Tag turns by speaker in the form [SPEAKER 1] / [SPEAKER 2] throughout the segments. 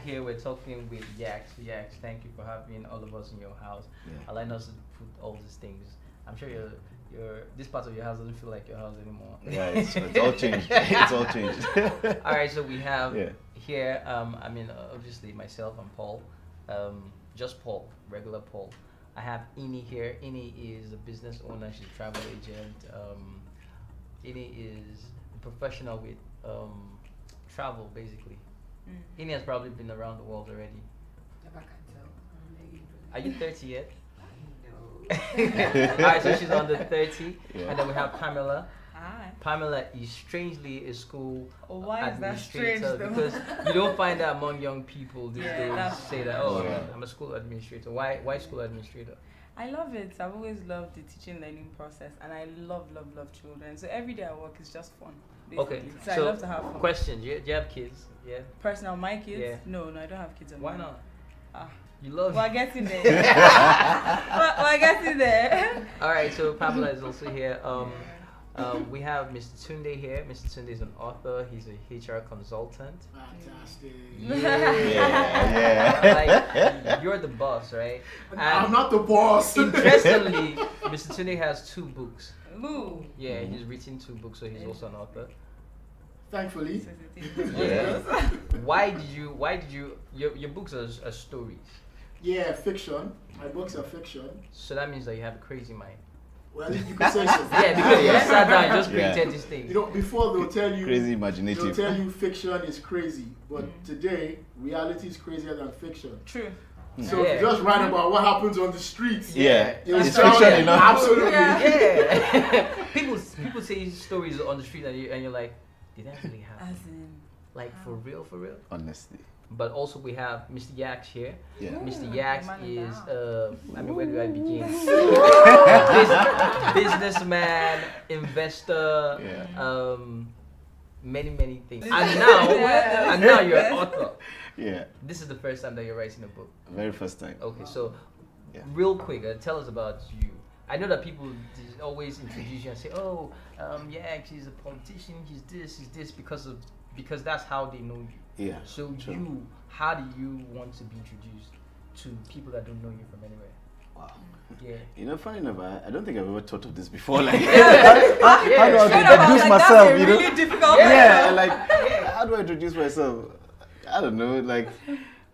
[SPEAKER 1] here, we're talking with Yax. Yax, thank you for having all of us in your house, allowing us to put all these things. I'm sure this part of your house doesn't feel like your house anymore.
[SPEAKER 2] Yeah, it's all changed. It's all changed.
[SPEAKER 1] All right, so we have here. I mean, obviously myself and Paul, just Paul, regular Paul. I have Ini here. Ini is a business owner. She's a travel agent. Ini is a professional with travel, basically. Ini has probably been around the world already.
[SPEAKER 3] Never can tell.
[SPEAKER 1] Are you 30 yet?
[SPEAKER 3] No.
[SPEAKER 1] Alright, so she's under 30.
[SPEAKER 2] Yeah.
[SPEAKER 1] And then we have Pamela.
[SPEAKER 3] Hi.
[SPEAKER 1] Pamela is strangely a school
[SPEAKER 3] Why is that strange
[SPEAKER 1] administrator
[SPEAKER 3] though?
[SPEAKER 1] because you don't find that among young people these days
[SPEAKER 3] that's
[SPEAKER 1] say that, oh, I'm a school administrator. Why school administrator?
[SPEAKER 3] I love it. I've always loved the teaching learning process, and I love children. So every day I work is just fun. Basically.
[SPEAKER 1] Okay,
[SPEAKER 3] So I love to have fun.
[SPEAKER 1] question, do you have kids? Yeah.
[SPEAKER 3] Personal, my kids?
[SPEAKER 1] Yeah.
[SPEAKER 3] No, I don't have kids.
[SPEAKER 1] Why not?
[SPEAKER 3] Ah.
[SPEAKER 1] You love
[SPEAKER 3] We're getting there. We're getting there.
[SPEAKER 1] Alright, so Pamela is also here. We have Mr. Tunde here. Mr. Tunde is an author. He's a HR consultant.
[SPEAKER 4] Fantastic.
[SPEAKER 1] Like, you're the boss, right? And
[SPEAKER 4] I'm not the boss.
[SPEAKER 1] interestingly, Mr. Tunde has 2 books.
[SPEAKER 3] Ooh.
[SPEAKER 1] Yeah, he's written 2 books, so he's also an author.
[SPEAKER 4] Thankfully.
[SPEAKER 1] Yeah. Why did you? Your books are stories.
[SPEAKER 4] Yeah, fiction. My books are fiction.
[SPEAKER 1] So that means that you have a crazy mind.
[SPEAKER 4] Well, you could say so.
[SPEAKER 1] Yeah, because you sat down and just created these things.
[SPEAKER 4] You know, before they'll tell you
[SPEAKER 2] Crazy
[SPEAKER 4] they'll
[SPEAKER 2] imaginative.
[SPEAKER 4] tell you fiction is crazy, but today reality is crazier than fiction.
[SPEAKER 3] True.
[SPEAKER 4] So if you just write about what happens on the streets,
[SPEAKER 2] Yeah,
[SPEAKER 4] it'll
[SPEAKER 2] it's
[SPEAKER 4] sound
[SPEAKER 2] fiction enough.
[SPEAKER 4] absolutely.
[SPEAKER 1] Yeah. people say stories on the street and you're like, did that really happen?
[SPEAKER 3] As in.
[SPEAKER 1] Like for real?
[SPEAKER 2] Honestly.
[SPEAKER 1] But also we have Mr. Yax here.
[SPEAKER 2] Yeah.
[SPEAKER 1] Mr. Yax
[SPEAKER 3] man
[SPEAKER 1] is
[SPEAKER 3] down.
[SPEAKER 1] I mean, where do I begin? Businessman, investor, many things. And now you're an author.
[SPEAKER 2] Yeah.
[SPEAKER 1] This is the first time that you're writing a book.
[SPEAKER 2] Very first time.
[SPEAKER 1] Okay, so
[SPEAKER 2] real
[SPEAKER 1] real quick, tell us about you. I know that people always introduce you and say, "Oh, Yax, he's a politician. He's this," because that's how they know you.
[SPEAKER 2] Yeah.
[SPEAKER 1] So
[SPEAKER 2] true.
[SPEAKER 1] how do you want to be introduced to people that don't know you from anywhere?
[SPEAKER 2] Wow.
[SPEAKER 1] Yeah.
[SPEAKER 2] You know, funny enough, I don't think I've ever thought of this before. Like,
[SPEAKER 1] Yeah.
[SPEAKER 2] how do I
[SPEAKER 3] Straight up, I was
[SPEAKER 2] introduce
[SPEAKER 3] like, that's
[SPEAKER 2] myself?
[SPEAKER 3] a
[SPEAKER 2] You know?
[SPEAKER 3] really difficult
[SPEAKER 2] Yeah, like, how do I introduce myself? I don't know, like,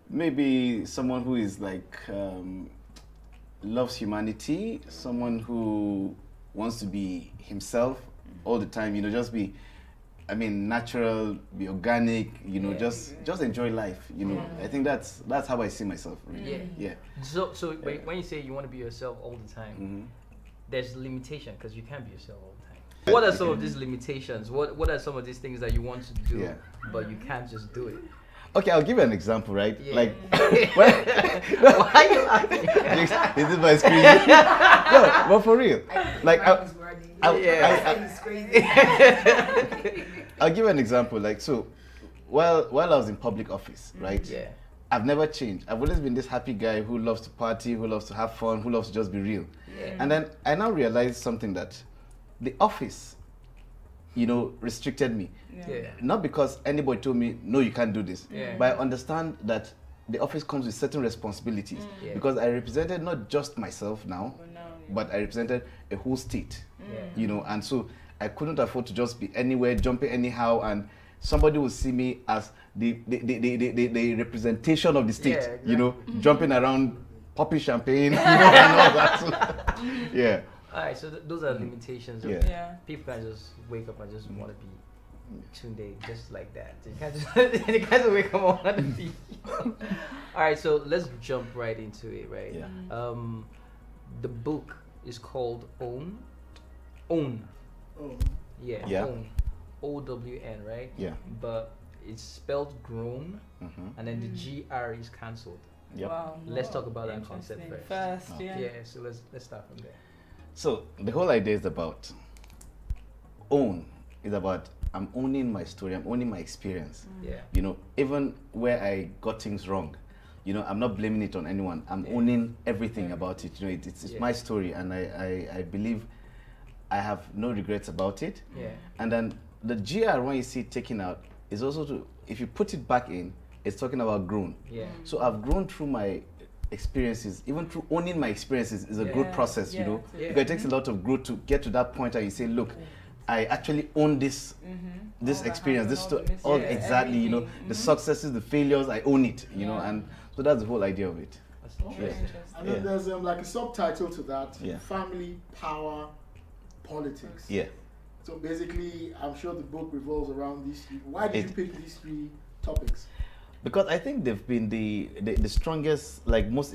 [SPEAKER 2] maybe someone who is like, loves humanity, someone who wants to be himself all the time, you know, just be, I mean, natural, be organic, you know, just enjoy life, you know. I think that's how I see myself, really. Yeah.
[SPEAKER 1] So when you say you want to be yourself all the time, there's limitation because you can't be yourself all the time. What are some of these limitations? What are some of these things that you want to do, but you can't just do it?
[SPEAKER 2] Okay, I'll give you an example, right?
[SPEAKER 1] Yeah.
[SPEAKER 2] Like,
[SPEAKER 1] Why are you laughing?
[SPEAKER 2] Is this my screen? No, but for real, like, I'll give you an example. Like, so, while I was in public office, right?
[SPEAKER 1] Yeah.
[SPEAKER 2] I've never changed. I've always been this happy guy who loves to party, who loves to have fun, who loves to just be real.
[SPEAKER 1] Yeah.
[SPEAKER 2] And then I now realized something, that the office, you know, restricted me.
[SPEAKER 1] Yeah.
[SPEAKER 2] Not because anybody told me, no, you can't do this.
[SPEAKER 1] Yeah.
[SPEAKER 2] But I understand that the office comes with certain responsibilities.
[SPEAKER 1] Yeah.
[SPEAKER 2] Because I represented not just myself now, but I represented a whole state. You know, and so I couldn't afford to just be anywhere, jumping anyhow, and somebody will see me as the representation of the state.
[SPEAKER 1] Yeah, exactly.
[SPEAKER 2] You know, jumping around, popping champagne, you know, and all that. So, yeah.
[SPEAKER 1] All right, so those are limitations.
[SPEAKER 2] Yeah.
[SPEAKER 1] People can just wake up and just want to be Tunde just like that. You can't just wake up and want to be. All right, so let's jump right into it, right?
[SPEAKER 2] Yeah.
[SPEAKER 1] The book is called Own. Own.
[SPEAKER 4] Oh.
[SPEAKER 2] Yeah.
[SPEAKER 1] Own. OWN, right?
[SPEAKER 2] Yeah.
[SPEAKER 1] But it's spelled grown, and then the GR is cancelled.
[SPEAKER 2] Yep.
[SPEAKER 3] Wow.
[SPEAKER 1] Let's talk about that concept first.
[SPEAKER 3] Yeah.
[SPEAKER 1] Yeah. So let's start from there.
[SPEAKER 2] So the whole idea is about own. It's about I'm owning my story. I'm owning my experience.
[SPEAKER 1] Yeah.
[SPEAKER 2] You know, even where I got things wrong, you know, I'm not blaming it on anyone. I'm owning everything about it. You know, it's my story, and I believe I have no regrets about it.
[SPEAKER 1] Yeah.
[SPEAKER 2] And then the GR, when you see it taken out, is also to, if you put it back in, it's talking about grown.
[SPEAKER 1] Yeah.
[SPEAKER 2] So I've grown through my experiences, even through owning my experiences is a growth process, you know. Because it takes a lot of growth to get to that point where you say, look, I actually own this this all experience, this all exactly, you know, the successes, the failures, I own it, you know, and so that's the whole idea of it.
[SPEAKER 4] And then there's like a subtitle to that, family, power, politics.
[SPEAKER 2] Yeah.
[SPEAKER 4] So basically, I'm sure the book revolves around these three. Why did you pick these three topics?
[SPEAKER 2] Because I think they've been the strongest, like most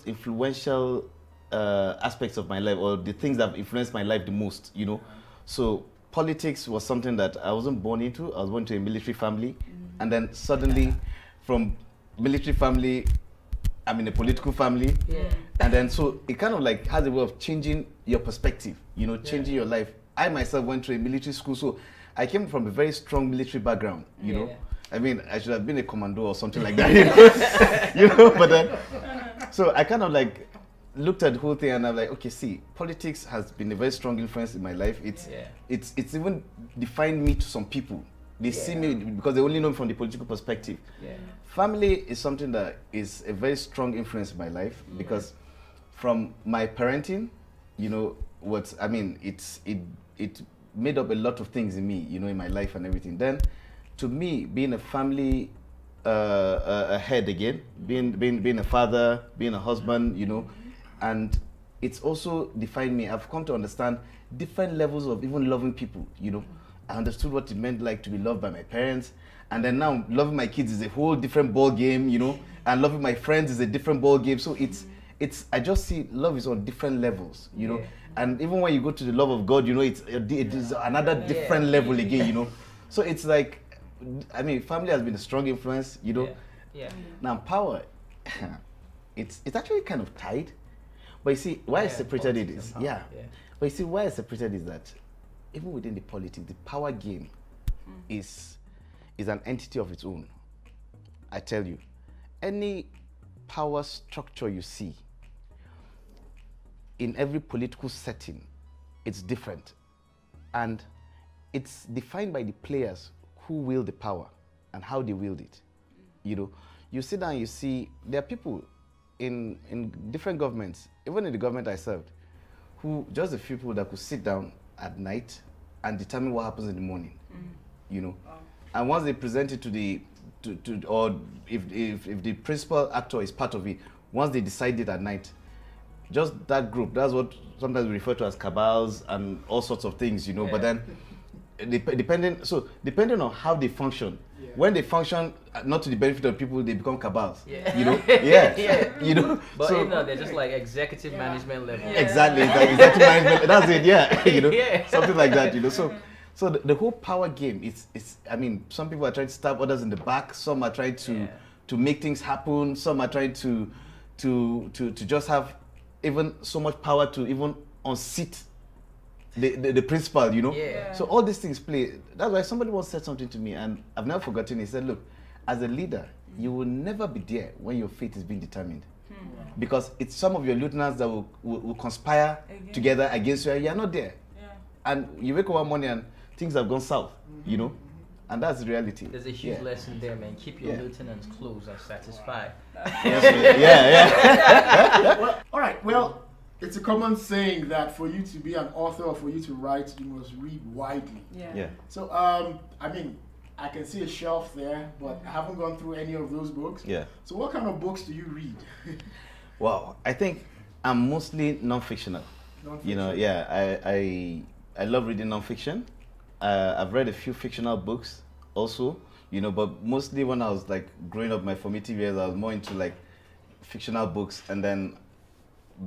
[SPEAKER 2] influential aspects of my life, or the things that have influenced my life the most, you know. So politics was something that I wasn't born into. I was born into a military family, and then suddenly from military family, I'm in a political family, and then so it kind of like has a way of changing your perspective, you know, changing your life. I myself went to a military school, so I came from a very strong military background, you know. I mean, I should have been a commando or something like that, you know, but then, so I kind of like looked at the whole thing and I'm like, okay, see, politics has been a very strong influence in my life. It's even defined me to some people. They see me because they only know me from the political perspective. Family is something that is a very strong influence in my life because from my parenting, you know, it made up a lot of things in me, you know, in my life and everything. Then, to me, being a family head again, being a father, being a husband, you know, and it's also defined me. I've come to understand different levels of even loving people, you know. I understood what it meant like to be loved by my parents, and then now loving my kids is a whole different ball game, you know, and loving my friends is a different ball game. So I just see love is on different levels, you know. And even when you go to the love of God, you know, it is another different level again, you know. So it's like, I mean, family has been a strong influence, you know. Now power, it's actually kind of tied, but you see why I separated it is but you see why I separated is that even within the politics, the power game is an entity of its own. I tell you, any power structure you see in every political setting, it's different. And it's defined by the players who wield the power and how they wield it. You know, you sit down and you see there are people in different governments, even in the government I served, who just a few people that could sit down at night and determine what happens in the morning. You know, and once they present it or if the principal actor is part of it, once they decide it at night, just that group, that's what sometimes we refer to as cabals and all sorts of things, you know. But then depending on how they function, when they function not to the benefit of people, they become cabals, you know. You know,
[SPEAKER 1] but so, you know, they're just like executive management level.
[SPEAKER 2] Exactly, like executive management, that's it. You know, something like that, you know. So the whole power game, it's I mean, some people are trying to stab others in the back, some are trying to make things happen, some are trying to just have even so much power to even unseat the principal, you know. So all these things play. That's why somebody once said something to me, and I've never forgotten. He said, look, as a leader, you will never be there when your fate is being determined. Because it's some of your lieutenants that will conspire together against you, and you're not there. And you wake up one morning and things have gone south, you know. And that's the reality.
[SPEAKER 1] There's a huge lesson there, man. Keep your lieutenants close and satisfied.
[SPEAKER 4] Well, all right. Well, it's a common saying that for you to be an author or for you to write, you must read widely. So, I mean, I can see a shelf there, but I haven't gone through any of those books. So, what kind of books do you read?
[SPEAKER 2] Well, I think I'm mostly non-fictional. You know, I love reading non-fiction. I've read a few fictional books also, you know, but mostly when I was like growing up, my formative years, I was more into like fictional books, and then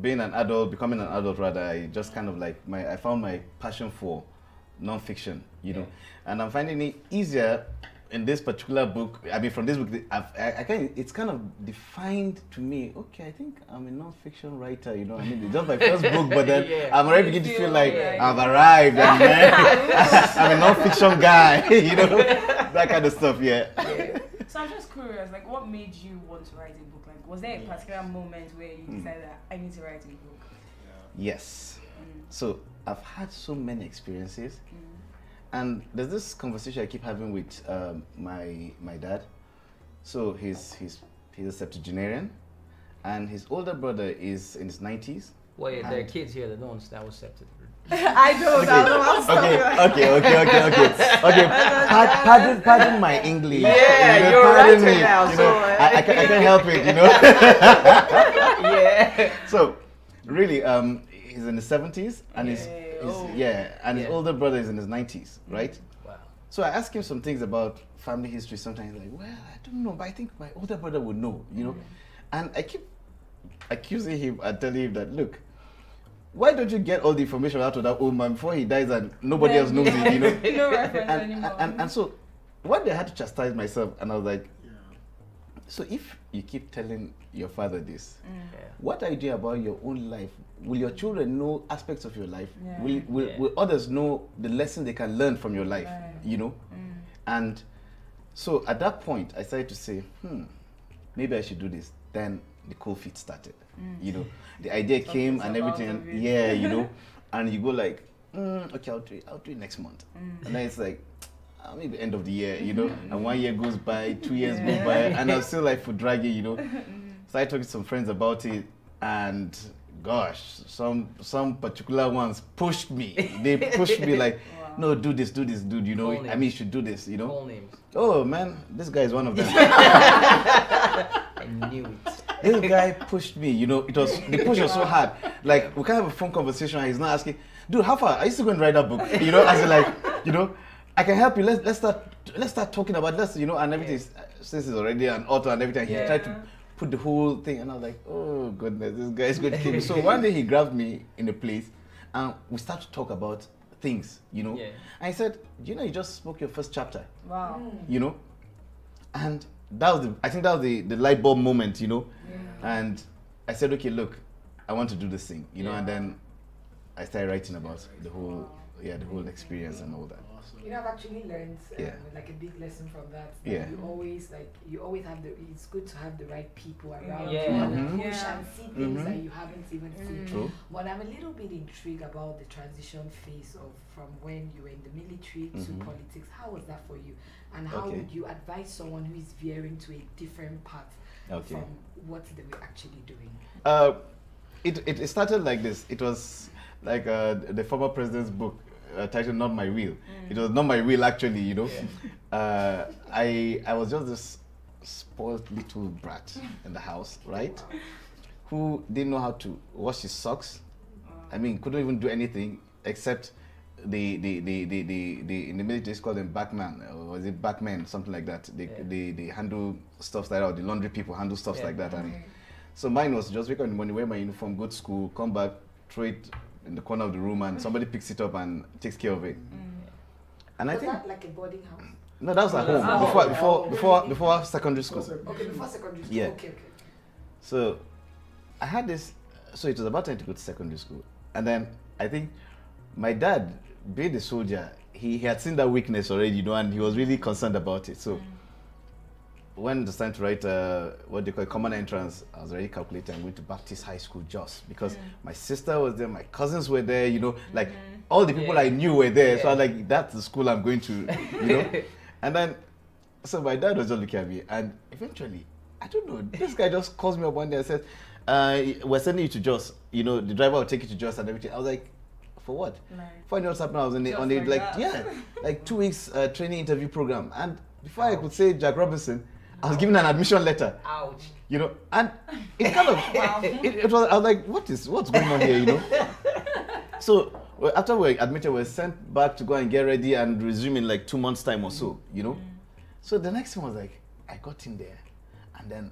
[SPEAKER 2] becoming an adult rather, I just kind of like I found my passion for non-fiction, you know, and I'm finding it easier in this particular book. I mean, from this book, it's kind of defined to me. Okay, I think I'm a non-fiction writer. You know, I mean, it's just my first book, but then I'm already beginning to feel like I've arrived. I'm a non-fiction guy. You know, that kind of stuff.
[SPEAKER 3] So I'm just curious, like, what made you want to write a book? Like, was there a particular moment where you decided that I need to write a book?
[SPEAKER 2] Yes. So I've had so many experiences. And there's this conversation I keep having with my dad. So he's a septuagenarian, and his older brother is in his 90s.
[SPEAKER 1] Well, yeah, there are kids here that don't understand what septuagenarian.
[SPEAKER 3] I know that.
[SPEAKER 2] Okay. Pardon my English.
[SPEAKER 1] Yeah, you're right now.
[SPEAKER 2] I can't help it,
[SPEAKER 1] Yeah.
[SPEAKER 2] So, really, he's in his 70s, and his older brother is in his 90s, right?
[SPEAKER 1] Wow.
[SPEAKER 2] So I asked him some things about family history. Sometimes he's like, well, I don't know, but I think my older brother would know, And I keep accusing him and telling him that, look, why don't you get all the information out of that old man before he dies and nobody else knows it,
[SPEAKER 3] No reference anymore.
[SPEAKER 2] And so one day I had to chastise myself, and I was like, so if you keep telling your father this, what are you doing about your own life? Will your children know aspects of your life? Yeah. Will others know the lesson they can learn from your life? And so at that point I started to say, maybe I should do this. Then the cold feet started. The idea came and everything, and and you go like, okay, I'll do it next month. And then it's like, maybe end of the year, and 1 year goes by, 2 years go by, and I'm still like for dragging, So I talked to some friends about it, and gosh, some particular ones pushed me. They pushed me like, no, do this, dude, I mean, you should do this,
[SPEAKER 1] Full names.
[SPEAKER 2] Oh man, this guy is one of them.
[SPEAKER 1] I knew it.
[SPEAKER 2] This guy pushed me, the push was so hard. Like, we can't have a phone conversation and he's not asking, dude, how far? Are you still going to write that book? As in like, I can help you. Let's start talking about this, and everything. Since he's already an author and everything, he tried to put the whole thing, and I was like, oh goodness, this guy is going to kill me. So one day he grabbed me in a place, and we started to talk about things, And he said, you just spoke your first chapter.
[SPEAKER 3] Wow.
[SPEAKER 2] And I think that was the light bulb moment, And I said, okay, look, I want to do this thing, and then I started writing about the whole experience and all that.
[SPEAKER 5] I've actually learned like a big lesson from that. You always have it's good to have the right people around you and push and see things that you haven't even seen.
[SPEAKER 2] True.
[SPEAKER 5] But I'm a little bit intrigued about the transition phase from when you were in the military to politics. How was that for you? And how would you advise someone who is veering to a different path from what they were actually doing?
[SPEAKER 2] It started like this. It was like the former president's book, titled Not My Will. It was not my will, actually, I was just this spoiled little brat in the house, right? Who didn't know how to wash his socks. I mean, couldn't even do anything except in the military it's called them backman, or was it backmen, something like that. They handle stuff like that, or the laundry people handle stuff like that. And so mine was just wake up in the morning, wear my uniform, go to school, come back, throw it in the corner of the room, and somebody picks it up and takes care of it. And I think
[SPEAKER 5] that like a boarding house?
[SPEAKER 2] No, that was at home before secondary school.
[SPEAKER 5] Okay, before secondary school.
[SPEAKER 2] Yeah.
[SPEAKER 5] Okay.
[SPEAKER 2] So I had this. So it was about time to go to secondary school, and then I think my dad, being a soldier, he had seen that weakness already, and he was really concerned about it. So when it was time to write what they call common entrance, I was already calculating. I went to Baptist High School Jos because my sister was there, my cousins were there, like all the people I knew were there. So I was like, that's the school I'm going to, And then, so my dad was just looking at me, and eventually, I don't know, this guy just calls me up one day and says, we're sending you to Jos. The driver will take you to Jos and everything. I was like, for what? Before I knew what's happening, I was on the 2 weeks training interview program. And before I could say Jack Robinson, I was given an admission letter.
[SPEAKER 1] Ouch.
[SPEAKER 2] And it kind of, it was, I was like, what's going on here, So after we were admitted, we were sent back to go and get ready and resume in like 2 months' time or so, So the next thing was like, I got in there, and then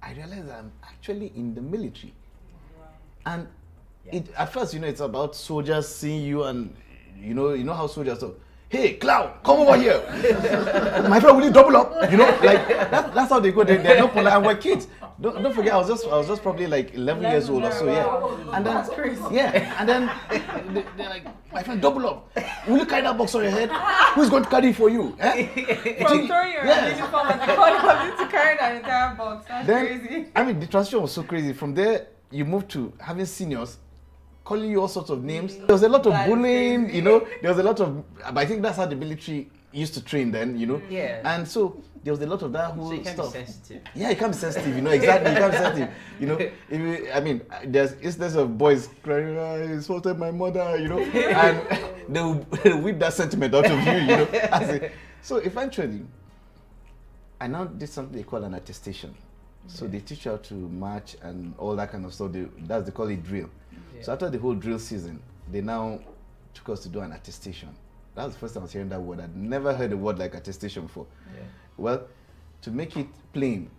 [SPEAKER 2] I realized I'm actually in the military. And at first, it's about soldiers seeing you, and you know how soldiers talk. Hey, clown, come over here. My friend, will you double up? Like that's how they go. They're not polite, and we're kids. Don't forget, I was just probably like 11 years old or so, And then and then they're like, my friend, double up. Will you carry that box on your head? Who's going to carry it for you?
[SPEAKER 3] From throwing your uniform and the comes to carrying an entire box. That's crazy.
[SPEAKER 2] I mean, the transition was so crazy. From there, you moved to having seniors calling you all sorts of names. There was a lot of bullying, there was a lot of, but I think that's how the military, used to train then, you know.
[SPEAKER 1] Yeah.
[SPEAKER 2] And so there was a lot of that whole
[SPEAKER 1] so you can't
[SPEAKER 2] stuff.
[SPEAKER 1] be sensitive.
[SPEAKER 2] Yeah, you can't be sensitive, you know, exactly, you can't be sensitive. You know, if you, I mean, there's instances of boys crying, I insulted my mother, you know, and they'll whip that sentiment out of you, you know. So eventually, I now did something they call an attestation. So they teach you how to march and all that kind of stuff. They call it drill. Yeah. So after the whole drill season, they now took us to do an attestation. That was the first time I was hearing that word. I'd never heard a word like attestation before. Yeah. Well, to make it plain,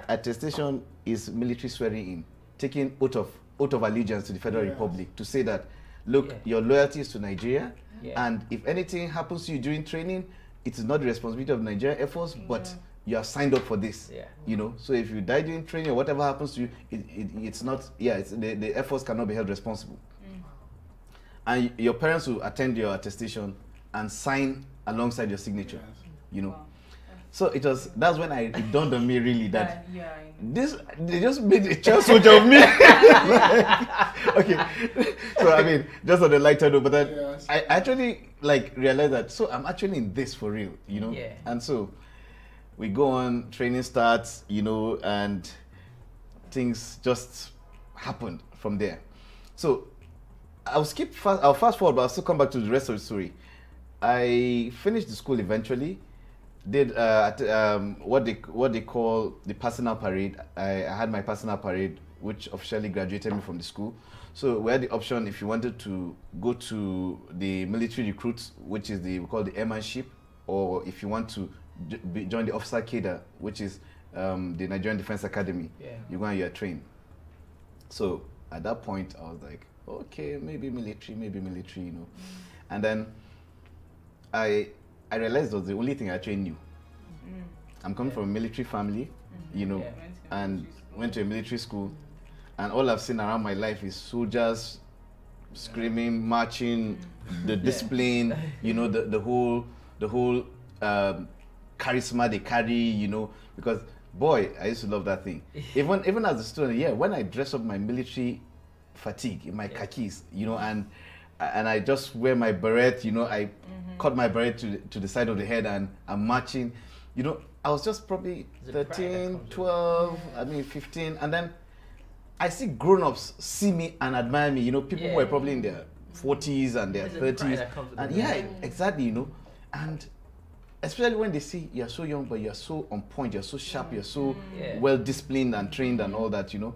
[SPEAKER 2] attestation is military swearing in, taking oath of allegiance to the Federal Republic to say that, look, your loyalty is to Nigeria, and if anything happens to you during training, it is not the responsibility of Nigerian Air Force, but you are signed up for this. You know, so if you die during training or whatever happens to you, it's not. The Air Force cannot be held responsible. And your parents will attend your attestation and sign alongside your signature. You know. Wow. So that's when it dawned on me really that they just made a child soldier of me. Okay, so I mean, just on the lighter note, but then I actually like realized that, so I'm actually in this for real, you know. And so we go on, training starts, you know, and things just happened from there. So I'll fast forward, but I'll still come back to the rest of the story. I finished the school eventually. Did what they call the personal parade. I had my personal parade, which officially graduated me from the school. So we had the option if you wanted to go to the military recruits, which is we call the airmanship, or if you want to join the officer cadre, which is the Nigerian Defense Academy. You go and you're trained. So at that point, I was like, okay, maybe military, you know. And then I realized it was the only thing I actually knew. I'm coming from a military family, you know, and went to a military school, and all I've seen around my life is soldiers screaming, marching, the discipline, you know, the whole charisma they carry, you know, because boy, I used to love that thing. Even as a student, when I dress up my military fatigue in my khakis, you know, and I just wear my beret, you know, I cut my beret to the side of the head and I'm marching. You know, I was just probably 13, 12, 15. And then I see grown-ups see me and admire me. You know, people who were probably in their 40s and their 30s. And exactly, you know. And especially when they see you're so young, but you're so on point, you're so sharp, you're so well-disciplined and trained and all that, you know.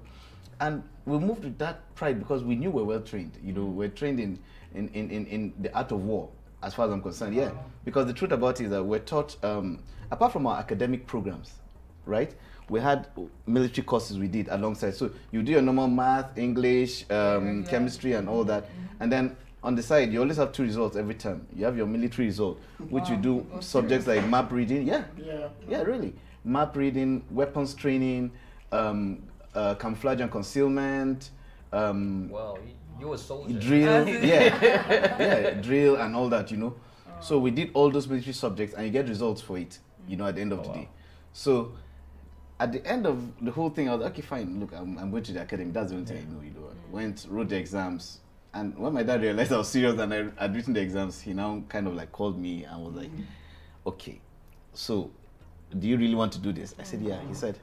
[SPEAKER 2] And we moved with that pride because we knew we were well trained. You know, we're trained in the art of war, as far as I'm concerned. Because the truth about it is that we're taught, apart from our academic programs, right? We had military courses we did alongside. So you do your normal math, English, chemistry, and all that. And then on the side, you always have 2 results every term. You have your military result, which you do subjects like map reading. Really. Map reading, weapons training, camouflage and concealment.
[SPEAKER 1] Well, you were a soldier.
[SPEAKER 2] Drill, drill and all that, you know. So we did all those military subjects, and you get results for it, you know, at the end of the day. So at the end of the whole thing, I was like, okay, fine. Look, I'm going to the academy. That's the only thing I know, you know. Went, wrote the exams, and when my dad realized I was serious and I had written the exams, he now kind of like called me and was like, okay, so do you really want to do this? I said, yeah. He said,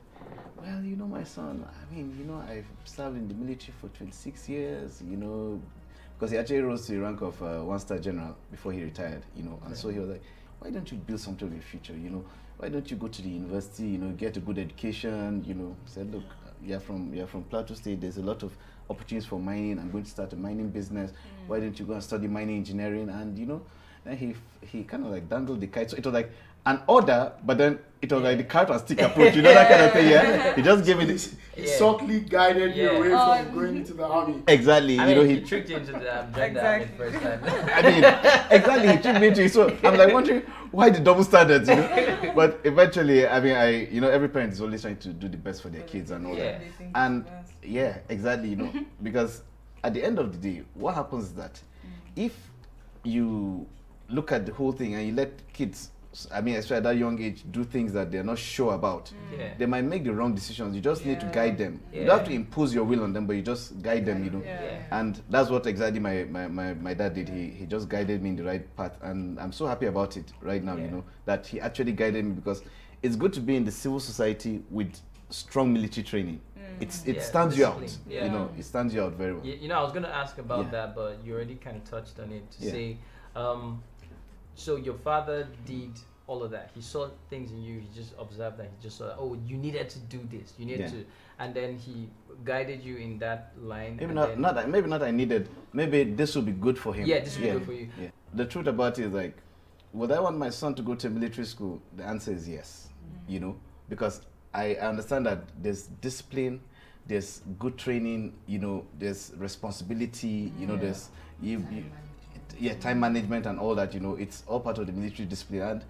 [SPEAKER 2] well, you know, my son, I mean, you know, I've served in the military for 26 years, you know, because he actually rose to the rank of 1-star general before he retired, you know. And so he was like, why don't you build something of your future, you know? Why don't you go to the university, you know, get a good education, you know? He said, look, you're from Plateau State, there's a lot of opportunities for mining. I'm going to start a mining business. Why don't you go and study mining engineering? And, you know, then he kind of like dangled the kite. So it was like an order, but then it was like the carrot and stick approach, you know, that kind of thing, He just gave it.
[SPEAKER 4] He subtly guided you away from going into the army.
[SPEAKER 2] Exactly.
[SPEAKER 1] I
[SPEAKER 2] mean,
[SPEAKER 1] you know, he tricked you into the army first time.
[SPEAKER 2] I mean, exactly, he tricked me into it. So I'm like wondering why the double standards, you know? But eventually, I mean, you know, every parent is always trying to do the best for their kids and all that. And exactly, you know, because at the end of the day, what happens is that if you look at the whole thing and you let kids I mean, especially at that young age, do things that they're not sure about. They might make the wrong decisions. You just need to guide them. You don't have to impose your will on them, but you just guide them, you know. And that's what exactly my dad did. He just guided me in the right path, and I'm so happy about it right now, you know, that he actually guided me, because it's good to be in the civil society with strong military training. It stands you out, you know, it stands you out very well.
[SPEAKER 1] You know, I was going to ask about that, but you already kind of touched on it to say, so your father did all of that. He saw things in you. He just observed that. He just saw, oh, you needed to do this. You needed to, and then he guided you in that line.
[SPEAKER 2] Maybe not. I needed. Maybe this will be good for him.
[SPEAKER 1] Yeah, this will be good for you.
[SPEAKER 2] Yeah. The truth about it is, like, would I want my son to go to military school? The answer is yes. You know, because I understand that there's discipline, there's good training. You know, there's responsibility. You know, there's time management and all that. You know, it's all part of the military discipline. And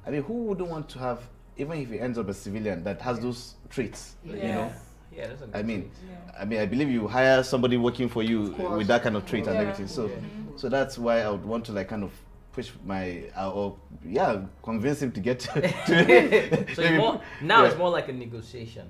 [SPEAKER 2] I mean, who wouldn't want to have, even if he ends up a civilian, that has those traits? You know.
[SPEAKER 1] Yeah, that's a good
[SPEAKER 2] I mean, I believe you hire somebody working for you with that kind of trait and everything. So, so that's why I would want to, like, kind of push my convince him to get to
[SPEAKER 1] so more, now it's more like a negotiation.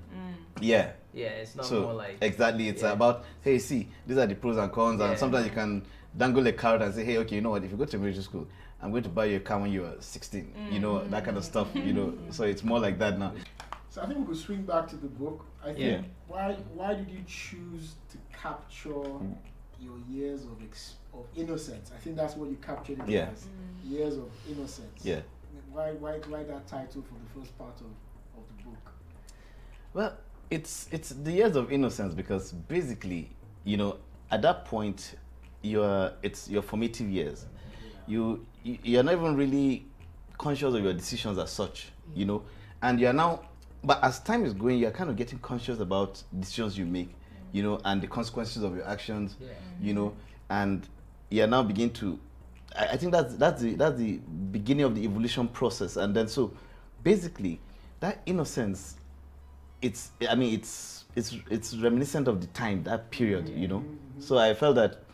[SPEAKER 2] Yeah,
[SPEAKER 1] it's not
[SPEAKER 2] so
[SPEAKER 1] more like
[SPEAKER 2] exactly. It's about, hey, see, these are the pros and cons, and sometimes you can dangle a carrot and say, hey, okay, you know what, if you go to military school, I'm going to buy you a car when you are 16. You know, that kind of stuff. You know, so it's more like that now.
[SPEAKER 4] So I think we could swing back to the book. I think why did you choose to capture your years of innocence? I think that's what you captured it as. Years of innocence.
[SPEAKER 2] Yeah.
[SPEAKER 4] Why that title for the first part of the book?
[SPEAKER 2] Well, it's the years of innocence, because basically, you know, at that point, it's your formative years. You're not even really conscious of your decisions as such, you know, and you're now. But as time is going, you're kind of getting conscious about decisions you make, you know, and the consequences of your actions, you know, and you're now beginning to. I think that's the beginning of the evolution process, and then so basically that innocence, it's reminiscent of the time, that period, you know. So I felt that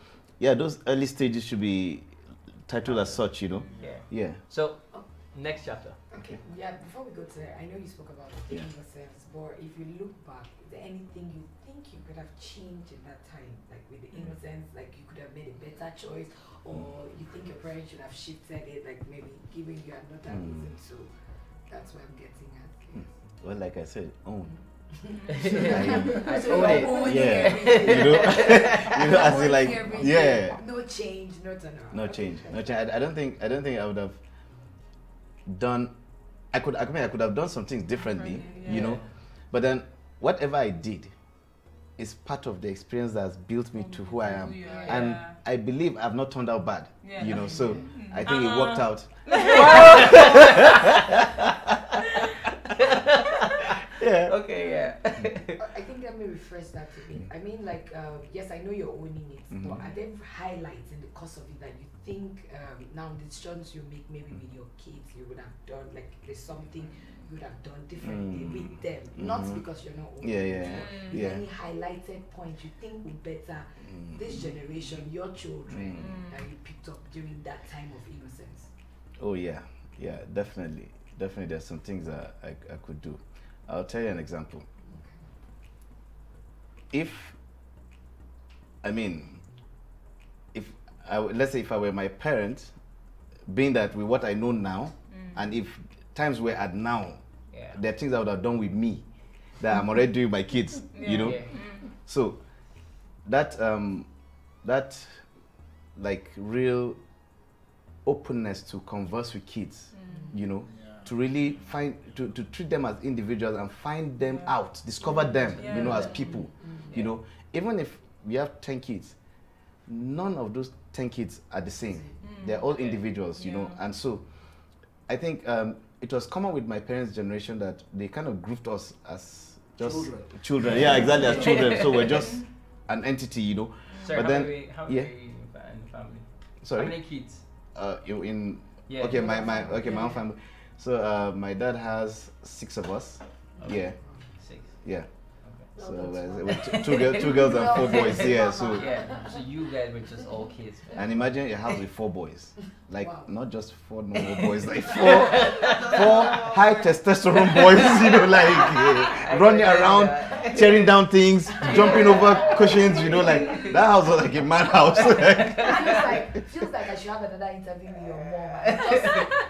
[SPEAKER 2] those early stages should be titled as such, you know. Yeah.
[SPEAKER 1] So next chapter.
[SPEAKER 5] Okay. Yeah, before we go to that, I know you spoke about the innocence, but if you look back, is there anything you think you could have changed in that time? Like with the innocence, like you could have made a better choice, or you think your parents should have shifted it, like maybe giving you another reason to. That's what I'm getting at. Yes.
[SPEAKER 2] Well, like I said, own.
[SPEAKER 5] So own
[SPEAKER 2] everything. you know, as in, like,
[SPEAKER 5] no change, no turnaround.
[SPEAKER 2] No change. I don't think I would have done. I could have done some things differently, you know, but then whatever I did is part of the experience that's built me to who I am, and I believe I've not turned out bad, you know. So I think it worked out.
[SPEAKER 5] I think let me rephrase that a bit. I mean, like, yes, I know you're owning it, but are there highlights in the course of it that you think now the decisions you make, maybe with your kids, you would have done, like, there's something you would have done differently with them, not because you're not owning it, but any highlighted point you think would better this generation, your children, that you picked up during that time of innocence?
[SPEAKER 2] Oh yeah, definitely. There's some things that I could do. I'll tell you an example. Let's say if I were my parents, being that with what I know now, and if times were at now, there are things I would have done with me that I'm already doing with my kids, you know. So that like real openness to converse with kids, you know, to really to treat them as individuals and find them out, discover them, you know, as people, you know. Even if we have 10 kids, none of those 10 kids are the same. They're all individuals, you know. And so I think it was common with my parents' generation that they kind of grouped us as just children. Yeah, exactly, as children. So we're just an entity, you know.
[SPEAKER 1] Sorry, but then how many in the family?
[SPEAKER 2] Sorry?
[SPEAKER 1] How many kids?
[SPEAKER 2] My own family. So my dad has 6 of us.
[SPEAKER 1] Okay. 6.
[SPEAKER 2] Yeah. So two girls and 4 boys. Yeah. So
[SPEAKER 1] you guys were just all kids. Man.
[SPEAKER 2] And imagine a house with 4 boys, like not just 4 normal boys, like four high testosterone boys. You know, like running around, tearing down things, jumping over cushions. You know, like that house was like a madhouse.
[SPEAKER 5] It feels like I should have another interview with your mom.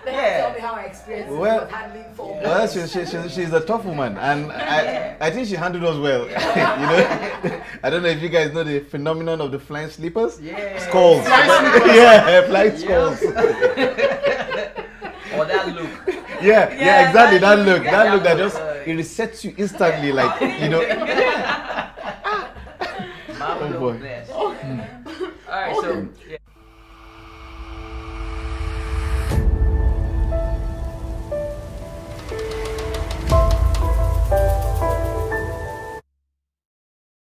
[SPEAKER 5] Tell me how I experienced handling 4 boys.
[SPEAKER 2] Well, she's a tough woman, and I think she handled us well. You know, I don't know if you guys know the phenomenon of the flying sleepers. Skulls. Flying skulls.
[SPEAKER 1] Or that look.
[SPEAKER 2] Yeah, exactly. That look that just it resets you instantly, like you know.
[SPEAKER 1] Oh boy. All right, so.